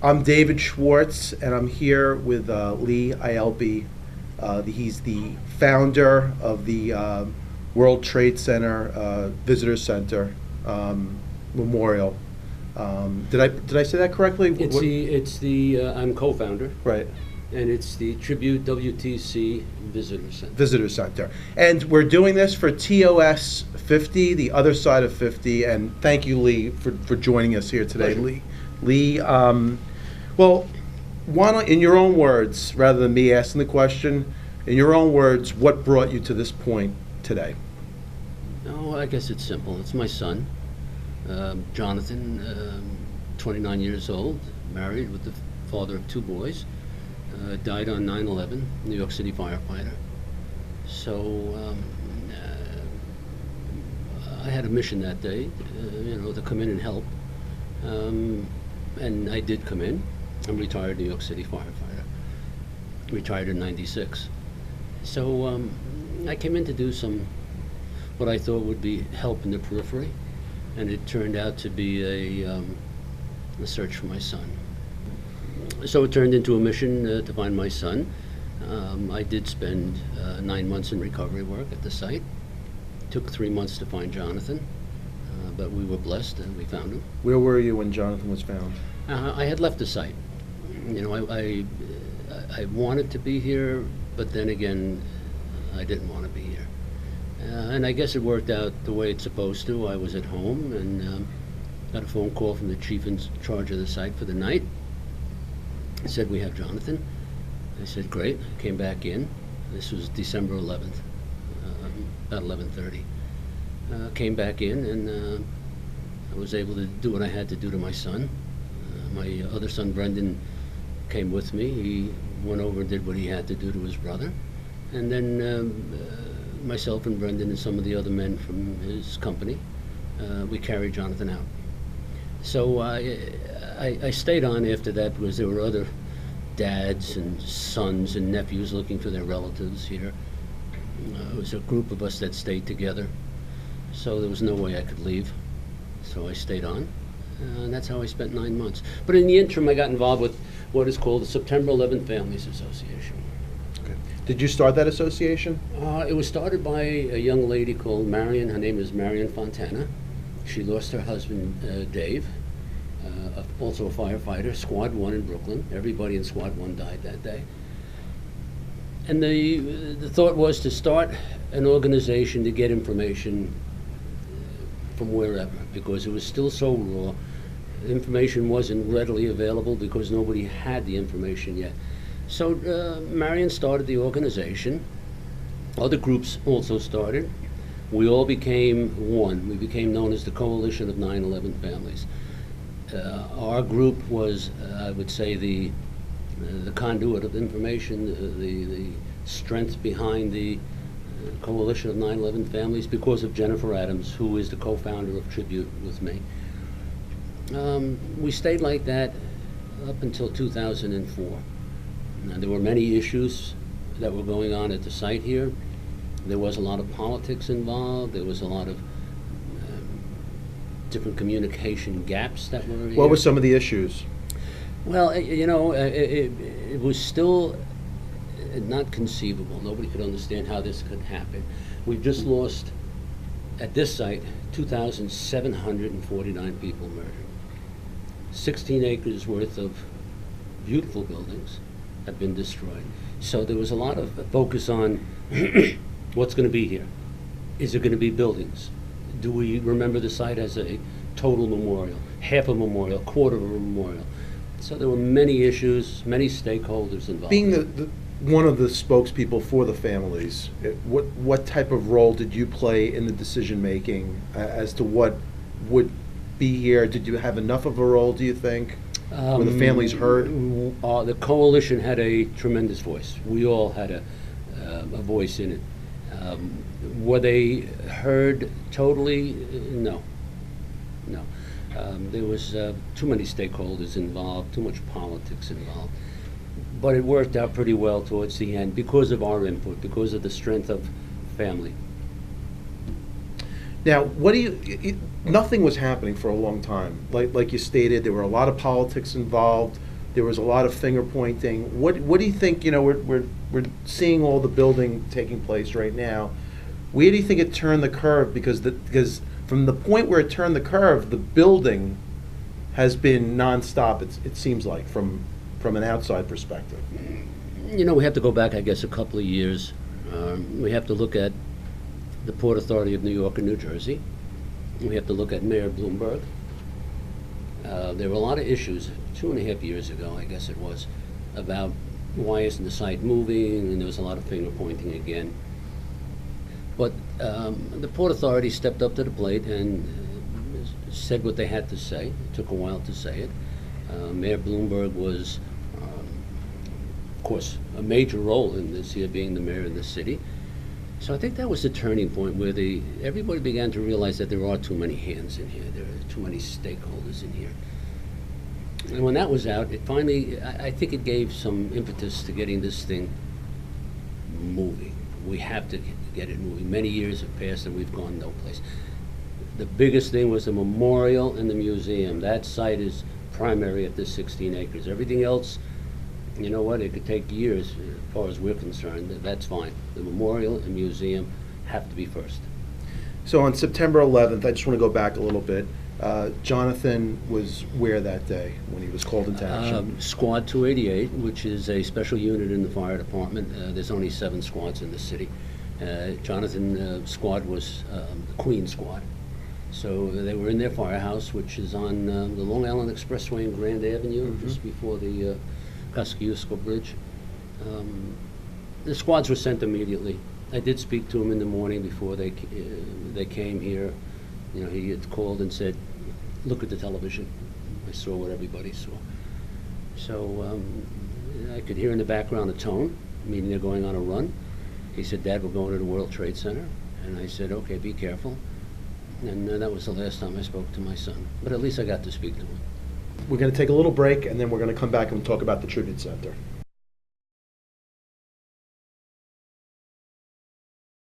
I'm David Schwartz, and I'm here with Lee Ielpe. He's the founder of the World Trade Center Visitor Center Memorial. Did I say that correctly? I'm co-founder, Right. and it's the Tribute WTC Visitor Center. Visitor Center. And we're doing this for TOS 50, the other side of 50, and thank you, Lee, for joining us here today. Pleasure. Lee, well, why don't, in your own words, rather than me asking the question, in your own words, what brought you to this point today? Oh, I guess it's simple. It's my son, Jonathan, 29 years old, married with the father of two boys, died on 9/11, New York City firefighter. So I had a mission that day, to come in and help. And I did come in. I'm a retired New York City firefighter. Retired in '96. So I came in to do what I thought would be help in the periphery, and it turned out to be a search for my son. So it turned into a mission to find my son. I did spend 9 months in recovery work at the site. Took 3 months to find Jonathan, but we were blessed and we found him. Where were you when Jonathan was found? I had left the site. I wanted to be here, but then again, I didn't want to be here. And I guess it worked out the way it's supposed to. I was at home and got a phone call from the chief in charge of the site for the night. He said, "We have Jonathan." I said, "Great." Came back in. This was December 11th, about 11:30. Came back in and I was able to do what I had to do to my son. My other son, Brendan, came with me. He went over and did what he had to do to his brother. And then myself and Brendan and some of the other men from his company, we carried Jonathan out. So I stayed on after that because there were other dads and sons and nephews looking for their relatives here. It was a group of us that stayed together. So there was no way I could leave. So I stayed on. And that's how I spent 9 months. But in the interim, I got involved with what is called the September 11th Families Association. Okay. Did you start that association? It was started by a young lady called Marion. Her name is Marion Fontana. She lost her husband, Dave, also a firefighter, Squad 1 in Brooklyn. Everybody in Squad 1 died that day. And the thought was to start an organization to get information from wherever, because it was still so raw. Information wasn't readily available because nobody had the information yet. So Marion started the organization. Other groups also started. We all became one. We became known as the Coalition of 9/11 Families. Our group was, I would say, the conduit of information, the strength behind the Coalition of 9/11 Families, because of Jennifer Adams, who is the co-founder of Tribute with me. We stayed like that up until 2004. Now, there were many issues that were going on at the site here. There was a lot of politics involved. There was a lot of different communication gaps that were here. What were some of the issues? Well, it was still not conceivable. Nobody could understand how this could happen. We've just lost, at this site, 2,749 people murdered. 16 acres worth of beautiful buildings have been destroyed. So there was a lot of focus on what's going to be here. Is it going to be buildings? Do we remember the site as a total memorial, half a memorial, quarter of a memorial? So there were many issues, many stakeholders involved. Being one of the spokespeople for the families, what type of role did you play in the decision making as to what would be here? Did you have enough of a role, do you think? Were the families heard? The coalition had a tremendous voice. We all had a voice in it. Were they heard totally? No. There was too many stakeholders involved, too much politics involved. But it worked out pretty well towards the end because of our input, because of the strength of family. Now, nothing was happening for a long time. Like you stated, there were a lot of politics involved. There was a lot of finger pointing. What do you think? You know, we're seeing all the building taking place right now. Where do you think it turned the curve? Because from the point where it turned the curve, the building has been nonstop. It seems like from an outside perspective. You know, we have to go back, I guess, a couple of years. We have to look at the Port Authority of New York and New Jersey. We have to look at Mayor Bloomberg. There were a lot of issues 2.5 years ago, I guess it was, about why isn't the site moving, and there was a lot of finger pointing again. But the Port Authority stepped up to the plate and said what they had to say. It took a while to say it. Mayor Bloomberg was, of course, a major role in this here, being the mayor of the city. So I think that was the turning point where everybody began to realize that there are too many hands in here. There are too many stakeholders in here. And when that was out, it finally, I think it gave some impetus to getting this thing moving. We have to get it moving. Many years have passed and we've gone no place. The biggest thing was the memorial and the museum. That site is primary at this 16 acres. Everything else, you know what, it could take years as far as we're concerned. That's fine. The memorial and museum have to be first. So on September 11th, I just want to go back a little bit. Jonathan was where that day when he was called into action? Squad 288, which is a special unit in the fire department. There's only 7 squads in the city. Jonathan's squad was the Queen Squad. So they were in their firehouse, which is on the Long Island Expressway in Grand Avenue, just before the Kosciuszko Bridge. The squads were sent immediately. I did speak to him in the morning before they came here. You know, he had called and said, "Look at the television." I saw what everybody saw. So I could hear in the background a tone, meaning they're going on a run. He said, "Dad, we're going to the World Trade Center." And I said, "Okay, be careful." And that was the last time I spoke to my son. But at least I got to speak to him. We're going to take a little break, and then we're going to come back and talk about the Tribute Center.